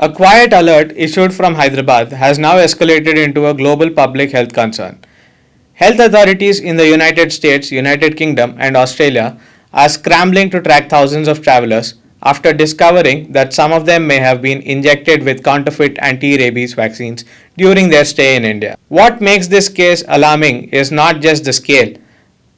A quiet alert issued from Hyderabad has now escalated into a global public health concern. Health authorities in the United States, United Kingdom, and Australia are scrambling to track thousands of travelers after discovering that some of them may have been injected with counterfeit anti-rabies vaccines during their stay in India. What makes this case alarming is not just the scale,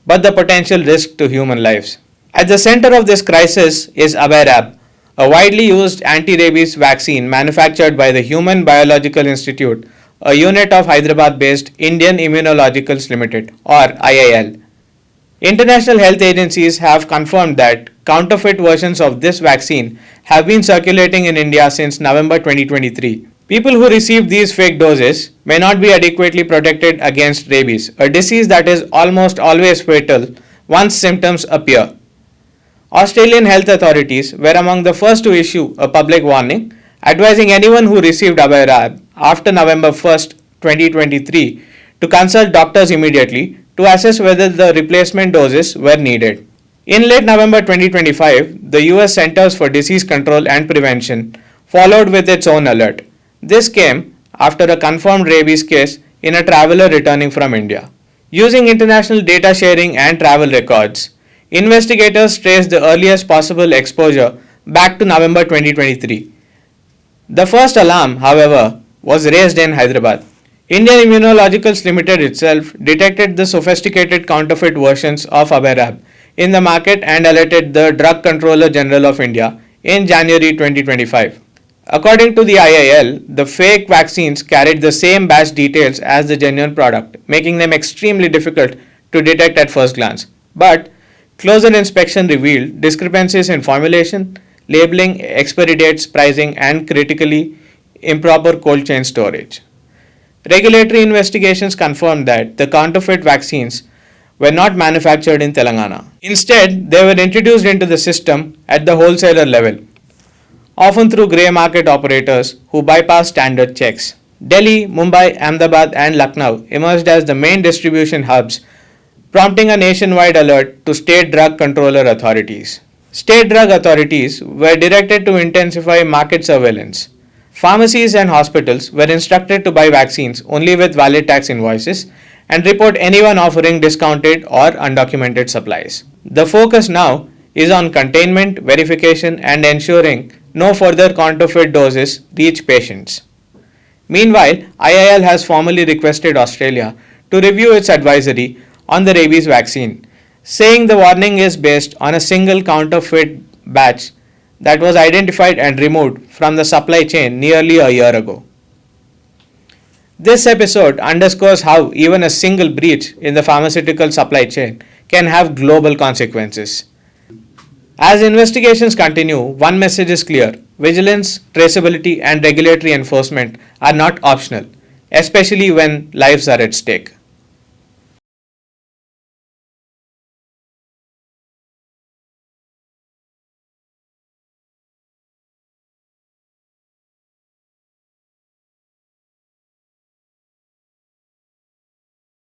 but the potential risk to human lives. At the center of this crisis is Abhayrab, a widely used anti-rabies vaccine manufactured by the Human Biological Institute, a unit of Hyderabad-based Indian Immunologicals Limited or IIL. International health agencies have confirmed that counterfeit versions of this vaccine have been circulating in India since November 2023. People who receive these fake doses may not be adequately protected against rabies, a disease that is almost always fatal once symptoms appear. Australian health authorities were among the first to issue a public warning advising anyone who received Abhayrab after November 1, 2023 to consult doctors immediately to assess whether the replacement doses were needed. In late November 2025, the US Centers for Disease Control and Prevention followed with its own alert. This came after a confirmed rabies case in a traveler returning from India. Using international data sharing and travel records, investigators traced the earliest possible exposure back to November 2023. The first alarm, however, was raised in Hyderabad. Indian Immunologicals Limited itself detected the sophisticated counterfeit versions of Abhayrab in the market and alerted the Drug Controller General of India in January 2025. According to the IIL, the fake vaccines carried the same batch details as the genuine product, making them extremely difficult to detect at first glance. But closer inspection revealed discrepancies in formulation, labeling, expiry dates, pricing, and critically improper cold chain storage. Regulatory investigations confirmed that the counterfeit vaccines were not manufactured in Telangana. Instead, they were introduced into the system at the wholesaler level, often through grey market operators who bypass standard checks. Delhi, Mumbai, Ahmedabad, and Lucknow emerged as the main distribution hubs, prompting a nationwide alert to state drug controller authorities. State drug authorities were directed to intensify market surveillance. Pharmacies and hospitals were instructed to buy vaccines only with valid tax invoices and report anyone offering discounted or undocumented supplies. The focus now is on containment, verification, and ensuring no further counterfeit doses reach patients. Meanwhile, IIL has formally requested Australia to review its advisory on the rabies vaccine, saying the warning is based on a single counterfeit batch that was identified and removed from the supply chain nearly a year ago. This episode underscores how even a single breach in the pharmaceutical supply chain can have global consequences. As investigations continue, one message is clear: vigilance, traceability, and regulatory enforcement are not optional, especially when lives are at stake.